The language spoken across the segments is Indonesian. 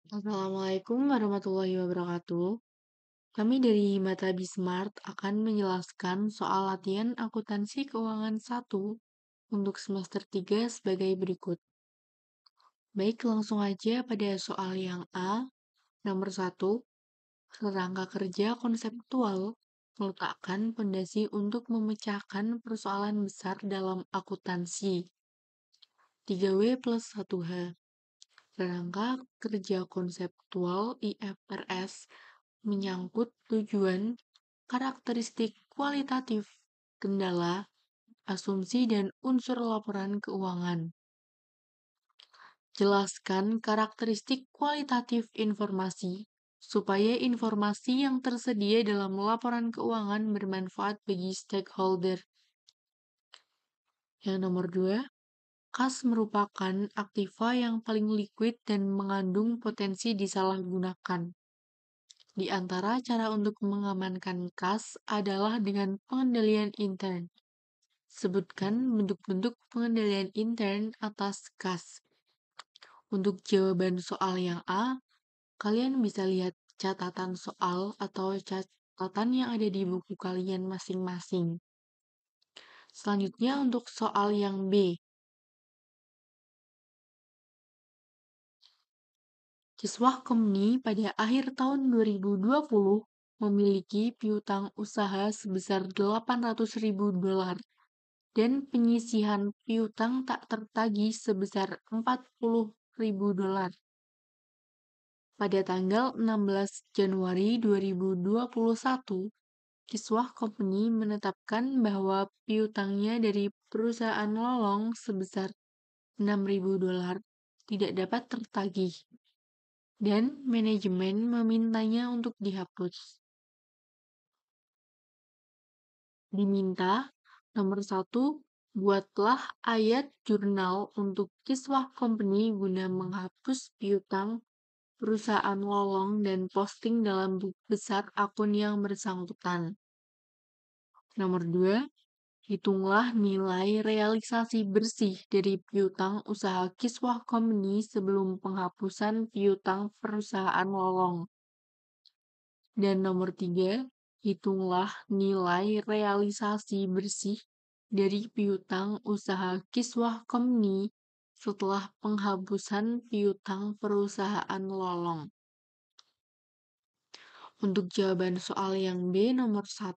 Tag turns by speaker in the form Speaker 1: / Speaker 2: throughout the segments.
Speaker 1: Assalamualaikum warahmatullahi wabarakatuh. Kami dari Mata Bismart akan menjelaskan soal latihan akuntansi keuangan 1 untuk semester 3 sebagai berikut. Baik, langsung aja pada soal yang A, nomor 1, kerangka kerja konseptual meletakkan fondasi untuk memecahkan persoalan besar dalam akuntansi. 3W plus 1H. Kerangka kerja konseptual IFRS menyangkut tujuan, karakteristik kualitatif, kendala, asumsi, dan unsur laporan keuangan. Jelaskan karakteristik kualitatif informasi supaya informasi yang tersedia dalam laporan keuangan bermanfaat bagi stakeholder. Yang nomor 2, kas merupakan aktiva yang paling liquid dan mengandung potensi disalahgunakan. Di antara cara untuk mengamankan kas adalah dengan pengendalian intern. Sebutkan bentuk-bentuk pengendalian intern atas kas. Untuk jawaban soal yang A, kalian bisa lihat catatan soal atau catatan yang ada di buku kalian masing-masing. Selanjutnya untuk soal yang B. Kiswah Company pada akhir tahun 2020 memiliki piutang usaha sebesar $800.000 dan penyisihan piutang tak tertagih sebesar $40.000. Pada tanggal 16 Januari 2021, Kiswah Company menetapkan bahwa piutangnya dari perusahaan Lolong sebesar $6.000 tidak dapat tertagih, dan manajemen memintanya untuk dihapus. Diminta, nomor 1, buatlah ayat jurnal untuk Kiswah Company guna menghapus piutang perusahaan Lolong dan posting dalam buku besar akun yang bersangkutan. Nomor 2, hitunglah nilai realisasi bersih dari piutang usaha Kiswah Company sebelum penghapusan piutang perusahaan Lolong. Dan nomor 3, hitunglah nilai realisasi bersih dari piutang usaha Kiswah Company setelah penghapusan piutang perusahaan Lolong. Untuk jawaban soal yang B nomor 1,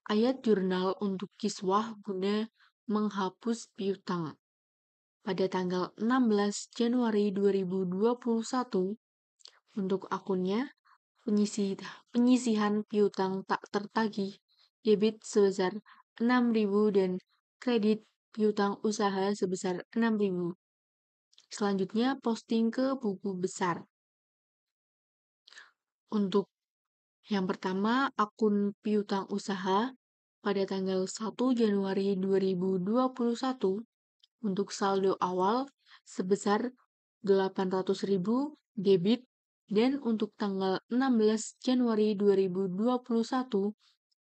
Speaker 1: ayat jurnal untuk Kiswah guna menghapus piutang. Pada tanggal 16 Januari 2021, untuk akunnya, penyisihan piutang tak tertagih debit sebesar 6.000 dan kredit piutang usaha sebesar 6.000. Selanjutnya posting ke buku besar. Untuk yang pertama, akun piutang usaha pada tanggal 1 Januari 2021 untuk saldo awal sebesar 800.000 debit, dan untuk tanggal 16 Januari 2021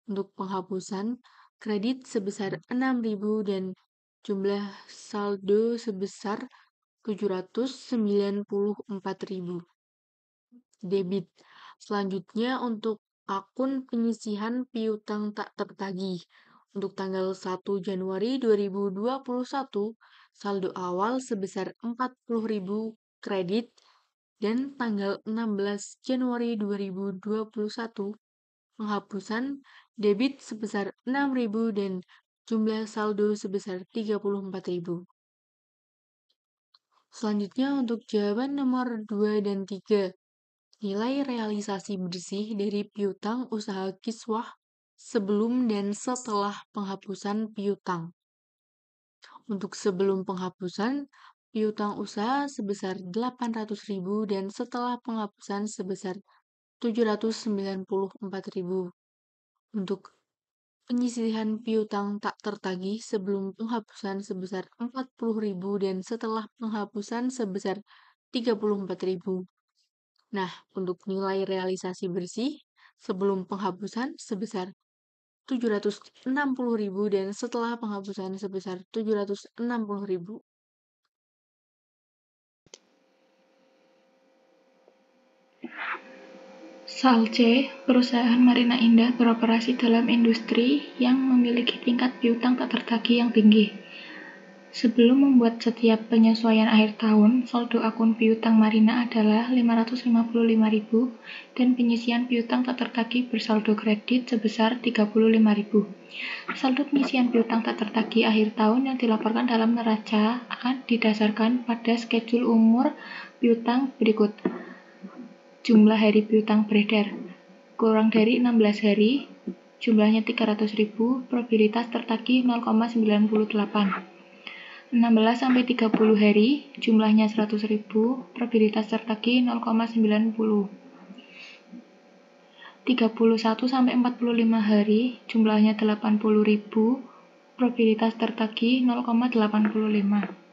Speaker 1: untuk penghapusan kredit sebesar 6.000 dan jumlah saldo sebesar 794.000 debit. Selanjutnya untuk akun penyisihan piutang tak tertagih. Untuk tanggal 1 Januari 2021, saldo awal sebesar 40.000 kredit, dan tanggal 16 Januari 2021, penghapusan debit sebesar 6.000 dan jumlah saldo sebesar 34.000. Selanjutnya untuk jawaban nomor 2 dan 3. Nilai realisasi bersih dari piutang usaha Kiswah sebelum dan setelah penghapusan piutang. Untuk sebelum penghapusan, piutang usaha sebesar 800.000 dan setelah penghapusan sebesar 794.000. Untuk penyisihan piutang tak tertagih sebelum penghapusan sebesar 40.000 dan setelah penghapusan sebesar 34.000. Nah, untuk nilai realisasi bersih sebelum penghapusan sebesar 760.000 dan setelah penghapusan sebesar 760.000.
Speaker 2: SALC, perusahaan Marina Indah beroperasi dalam industri yang memiliki tingkat piutang tak tertagih yang tinggi. Sebelum membuat setiap penyesuaian akhir tahun, saldo akun piutang Marina adalah 555.000 dan penyisian piutang tak tertagih bersaldo kredit sebesar 35.000. Saldo penyisian piutang tak tertagih akhir tahun yang dilaporkan dalam neraca akan didasarkan pada schedule umur piutang berikut. Jumlah hari piutang beredar kurang dari 16 hari, jumlahnya 300.000, probabilitas tertagih 0,98. 16 sampai 30 hari, jumlahnya 100.000, probabilitas tertagih 0,90. 31 sampai 45 hari, jumlahnya 80.000, probabilitas tertagih 0,85.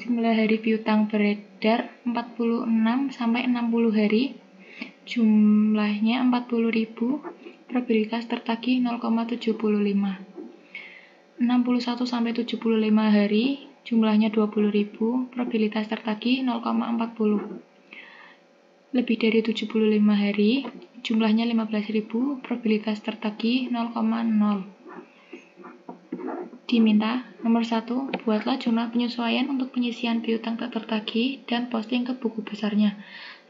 Speaker 2: Jumlah hari piutang beredar 46 sampai 60 hari, jumlahnya 40.000, probabilitas tertagih 0,75. 61 sampai 75 hari, jumlahnya 20.000, probabilitas tertagih 0,40. Lebih dari 75 hari, jumlahnya 15.000, probabilitas tertagih 0,0. Diminta, nomor 1, buatlah jurnal penyesuaian untuk penyisian piutang tak tertagih dan posting ke buku besarnya.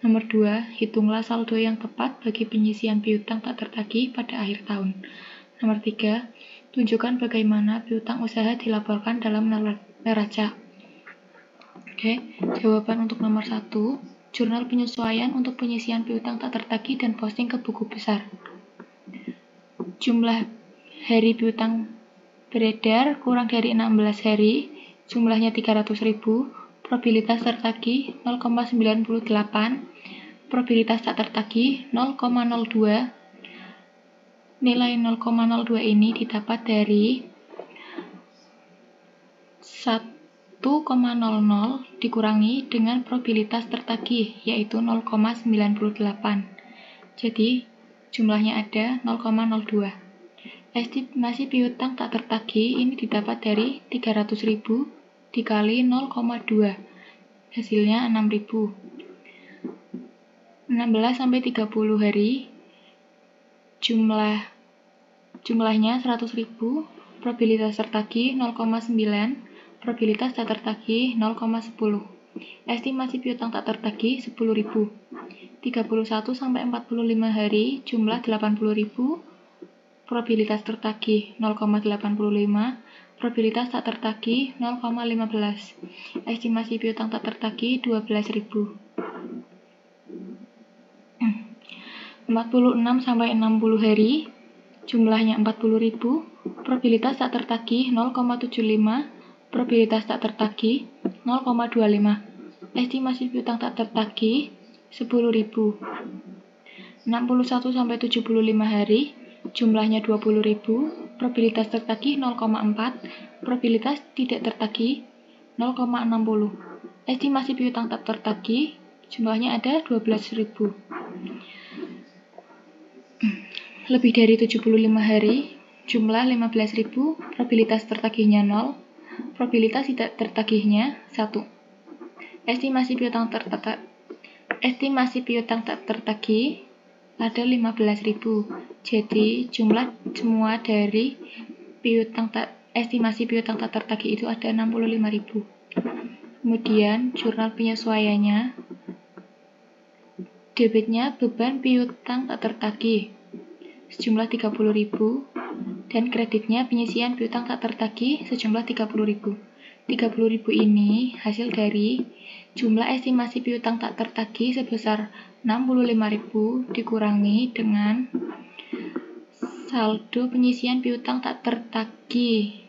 Speaker 2: Nomor 2, hitunglah saldo yang tepat bagi penyisian piutang tak tertagih pada akhir tahun. Nomor 3, tunjukkan bagaimana piutang usaha dilaporkan dalam neraca. Oke, jawaban untuk nomor 1, jurnal penyesuaian untuk penyisian piutang tak tertagih dan posting ke buku besar. Jumlah hari piutang beredar kurang dari 16 hari, jumlahnya 300.000, probabilitas tertagih 0,98, probabilitas tak tertagih 0,02. Nilai 0,02 ini didapat dari 1,00 dikurangi dengan probabilitas tertagih, yaitu 0,98. Jadi, jumlahnya ada 0,02. Estimasi piutang tak tertagih ini didapat dari 300.000 dikali 0,2. Hasilnya 6.000. 16 sampai 30 hari, jumlahnya 100.000, probabilitas tertagih 0,9, probabilitas tak tertagih 0,10. Estimasi piutang tak tertagih 10.000. 31 sampai 45 hari, jumlah 80.000, probabilitas tertagih 0,85, probabilitas tak tertagih 0,15. Estimasi piutang tak tertagih 12.000. 46 sampai 60 hari, jumlahnya 40.000, probabilitas tak tertagih 0,75, probabilitas tak tertagih 0,25. Estimasi piutang tak tertagih 10.000. 61 sampai 75 hari, jumlahnya 20.000, probabilitas tertagih 0,4, probabilitas tidak tertagih 0,60. Estimasi piutang tak tertagih, jumlahnya ada 12.000. Lebih dari 75 hari, jumlah 15.000, probabilitas tertagihnya 0, probabilitas tidak tertagihnya 1. Estimasi piutang tak tertagih ada 15.000. Jadi, jumlah semua dari estimasi piutang tak tertagih itu ada 65.000. Kemudian, jurnal penyesuaiannya, debitnya beban piutang tak tertagih sejumlah 30.000 dan kreditnya penyisian piutang tak tertagih sejumlah 30.000. 30.000 ini hasil dari jumlah estimasi piutang tak tertagih sebesar 65.000 dikurangi dengan saldo penyisian piutang tak tertagih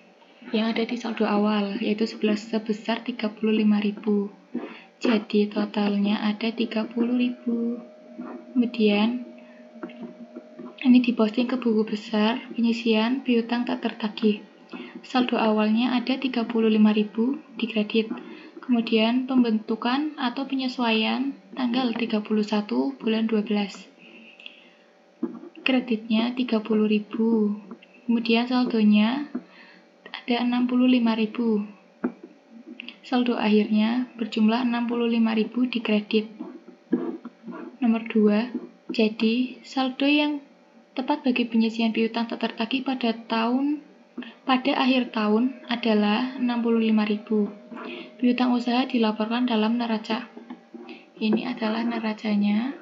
Speaker 2: yang ada di saldo awal, yaitu sebesar 35.000. Jadi totalnya ada 30.000. Kemudian ini diposting ke buku besar penyisian piutang tak tertagih. Saldo awalnya ada 35.000 di kredit. Kemudian pembentukan atau penyesuaian tanggal 31 bulan 12. Kreditnya 30.000. Kemudian saldonya ada 65.000. Saldo akhirnya berjumlah 65.000 di kredit. Nomor 2, Jadi, saldo yang tepat bagi penyisian piutang tak tertagih pada akhir tahun adalah 65.000. Piutang usaha dilaporkan dalam neraca. Ini adalah neracanya.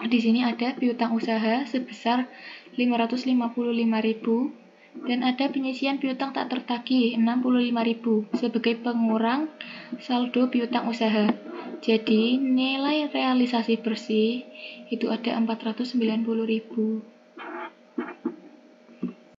Speaker 2: Di sini ada piutang usaha sebesar 555.000 dan ada penyisian piutang tak tertagih 65.000 sebagai pengurang saldo piutang usaha. Jadi, nilai realisasi bersih itu ada 490.000.